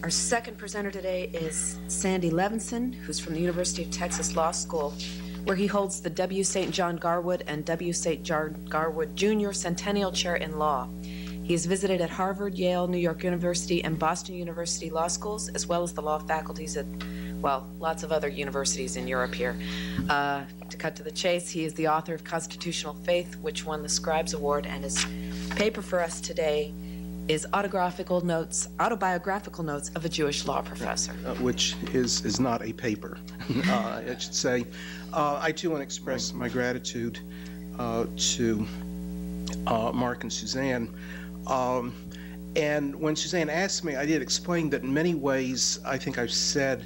Our second presenter today is Sandy Levinson, who's from the University of Texas Law School, where he holds the W. St. John Garwood and W. St. John Garwood Jr. Centennial Chair in Law. He has visited at Harvard, Yale, New York University, and Boston University law schools, as well as the law faculties at, well, lots of other universities in Europe here. To cut to the chase, he is the author of Constitutional Faith, which won the Scribes Award, and his paper for us today is autobiographical notes of a Jewish law professor. Which is not a paper, I should say. I too want to express my gratitude to Mark and Suzanne. And when Suzanne asked me, I did explain that in many ways I think I've said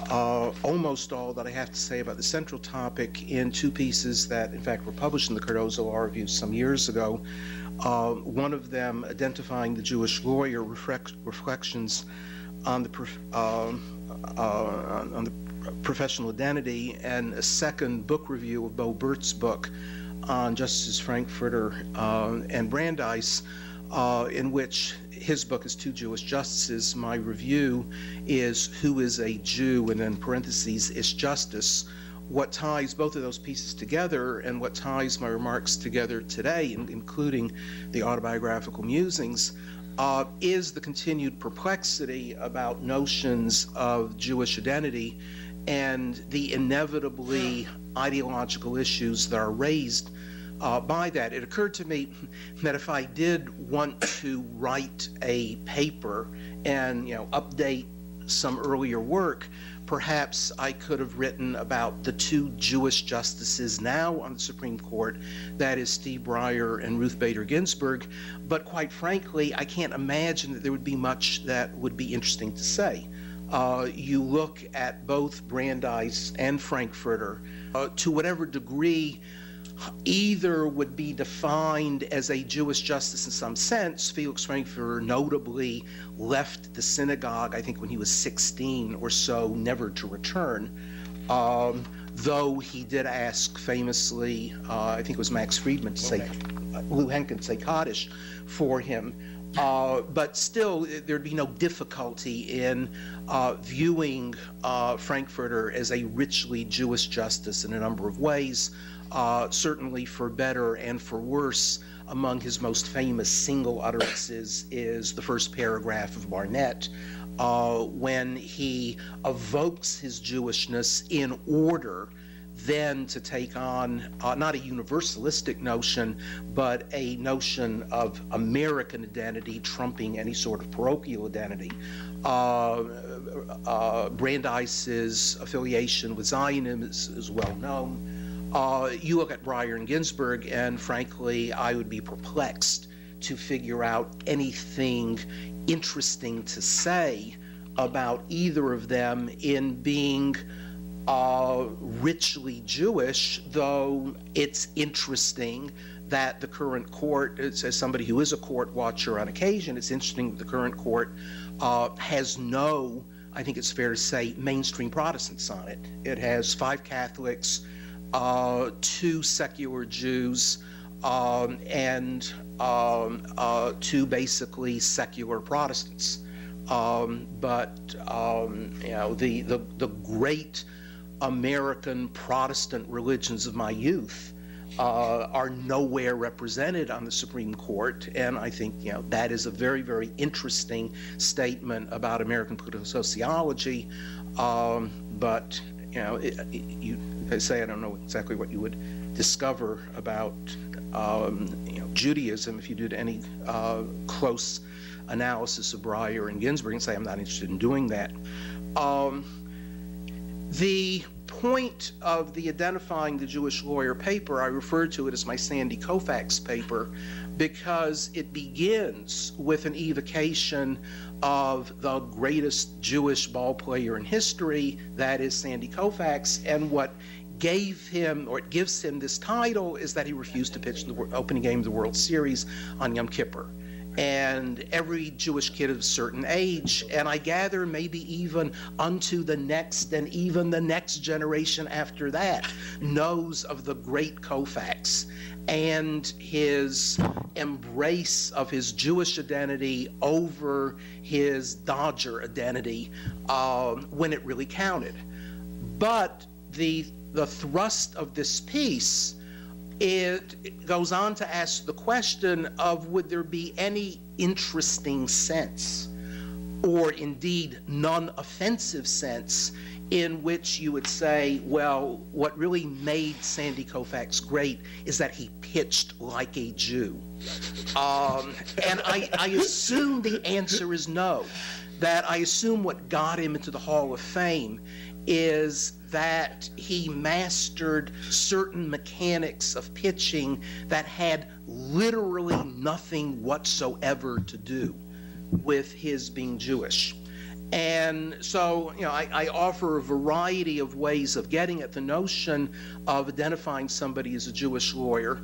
almost all that I have to say about the central topic in two pieces that in fact were published in the Cardozo Law Review some years ago. One of them identifying the Jewish lawyer, reflections on the professional identity, and a second book review of Bo Burt's book on Justices Frankfurter and Brandeis, in which his book is Two Jewish Justices. My review is Who is a Jew, and in parentheses, is justice. What ties both of those pieces together and what ties my remarks together today, including the autobiographical musings, is the continued perplexity about notions of Jewish identity and the inevitably ideological issues that are raised by that. It occurred to me that if I did want to write a paper and update some earlier work, perhaps I could have written about the two Jewish justices now on the Supreme Court, that is Steve Breyer and Ruth Bader Ginsburg, but quite frankly, I can't imagine that there would be much that would be interesting to say. You look at both Brandeis and Frankfurter, to whatever degree either would be defined as a Jewish justice in some sense. Felix Frankfurter notably left the synagogue, I think when he was 16 or so, never to return, though he did ask famously, I think it was Max Friedman to say, Lou Henkin to say Kaddish for him. But still, there'd be no difficulty in viewing Frankfurter as a richly Jewish justice in a number of ways. Certainly for better and for worse. Among his most famous single utterances is the first paragraph of Barnett, when he evokes his Jewishness in order then to take on not a universalistic notion, but a notion of American identity trumping any sort of parochial identity. Brandeis's affiliation with Zionism is well known. You look at Breyer and Ginsburg, and frankly, I would be perplexed to figure out anything interesting to say about either of them in being richly Jewish, though it's interesting that the current court, as somebody who is a court watcher on occasion, it's interesting that the current court has no, I think it's fair to say, mainstream Protestants on it. It has 5 Catholics, 2 secular Jews, and 2 basically secular Protestants. But the great American Protestant religions of my youth are nowhere represented on the Supreme Court, and I think that is a very, very interesting statement about American political sociology. But I say I don't know exactly what you would discover about Judaism if you did any close analysis of Breyer and Ginsburg, and say I'm not interested in doing that. The point of the identifying the Jewish lawyer paper, I refer to it as my Sandy Koufax paper, because it begins with an evocation of the greatest Jewish ball player in history, that is Sandy Koufax, and what gave him, or it gives him this title, is that he refused to pitch the opening game of the World Series on Yom Kippur. And every Jewish kid of a certain age, and I gather maybe even unto the next and even the next generation after that, knows of the great Koufax. and his embrace of his Jewish identity over his Dodger identity when it really counted. But the thrust of this piece, it goes on to ask the question of would there be any interesting sense, or indeed non-offensive sense, in which you would say, well, what really made Sandy Koufax great is that he pitched like a Jew. And I assume the answer is no. That I assume what got him into the Hall of Fame is that he mastered certain mechanics of pitching that had literally nothing whatsoever to do with his being Jewish. And so, I offer a variety of ways of getting at the notion of identifying somebody as a Jewish lawyer.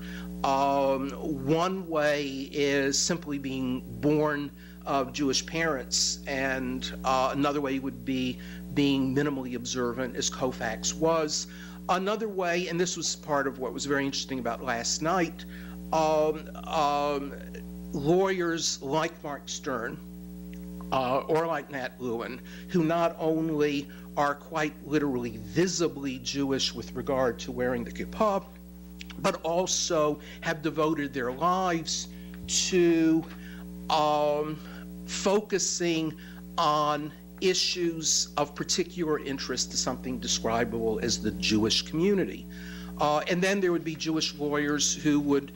One way is simply being born of Jewish parents, and another way would be being minimally observant, as Koufax was. Another way, and this was part of what was very interesting about last night, lawyers like Mark Stern, or like Nat Lewin, who not only are quite literally visibly Jewish with regard to wearing the kippah, but also have devoted their lives to focusing on issues of particular interest to something describable as the Jewish community. And then there would be Jewish lawyers who would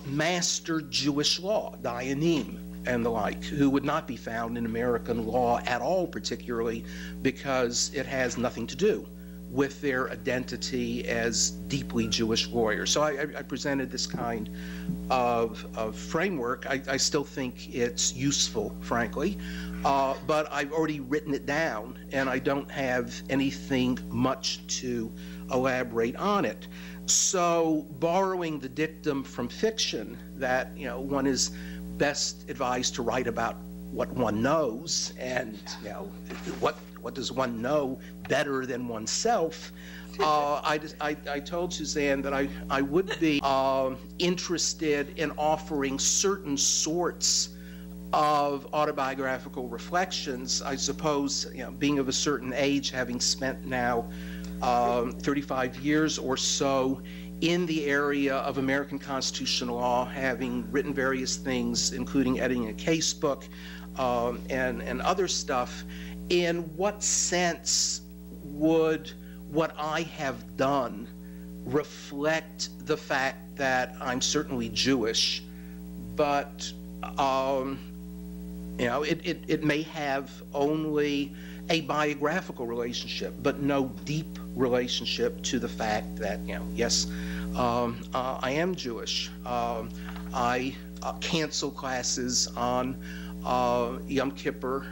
master Jewish law, Dayanim, and the like, who would not be found in American law at all, particularly because it has nothing to do with their identity as deeply Jewish lawyers. So I presented this kind of framework. I still think it's useful, frankly, but I've already written it down, and I don't have anything much to elaborate on it. So borrowing the dictum from fiction that, one is best advised to write about what one knows, and what does one know better than oneself? I told Suzanne that I would be interested in offering certain sorts of autobiographical reflections. I suppose, being of a certain age, having spent now 35 years or so in the area of American constitutional law, having written various things, including editing a case book and other stuff, in what sense would what I have done reflect the fact that I'm certainly Jewish, but it may have only a biographical relationship, but no deep relationship to the fact that, yes, I am Jewish. I cancel classes on Yom Kippur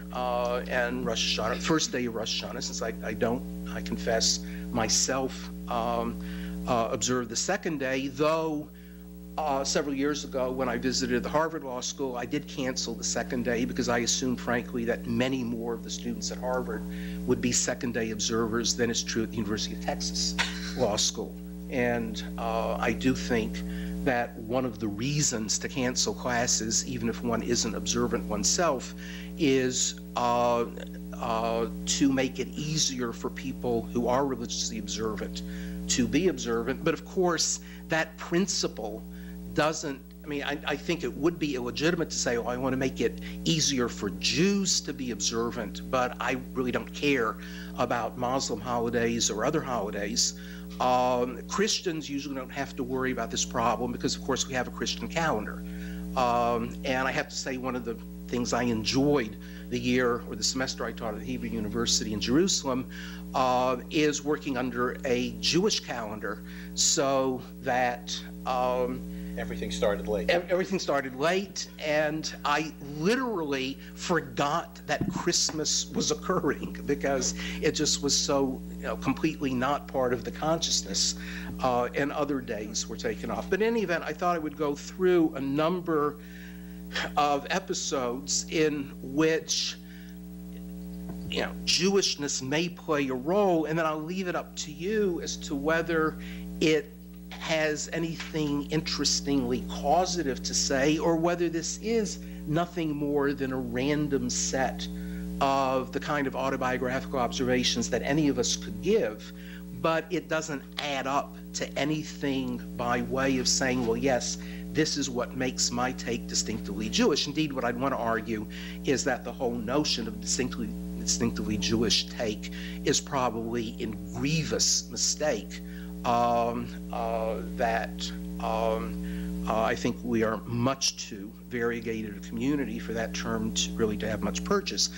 and Rosh Hashanah, first day of Rosh Hashanah, since I confess, myself observe the second day, though several years ago when I visited the Harvard Law School, I did cancel the second day because I assumed, frankly, that many more of the students at Harvard would be second day observers than is true at the University of Texas Law School. And I do think that one of the reasons to cancel classes, even if one isn't observant oneself, is to make it easier for people who are religiously observant to be observant. But of course, that principle doesn't, I think it would be illegitimate to say, I want to make it easier for Jews to be observant, but I really don't care about Muslim holidays or other holidays. Christians usually don't have to worry about this problem because, of course, we have a Christian calendar. And I have to say, one of the things I enjoyed the year or the semester I taught at Hebrew University in Jerusalem is working under a Jewish calendar, so that everything started late. Everything started late, and I literally forgot that Christmas was occurring because it just was so completely not part of the consciousness, and other days were taken off. But in any event, I thought I would go through a number of episodes in which Jewishness may play a role, and then I'll leave it up to you as to whether it has anything interestingly causative to say, or whether this is nothing more than a random set of the kind of autobiographical observations that any of us could give, but it doesn't add up to anything by way of saying, well, yes, this is what makes my take distinctively Jewish. Indeed, what I'd want to argue is that the whole notion of distinctively Jewish take is probably a grievous mistake that I think we are much too variegated a community for that term to really to have much purchase.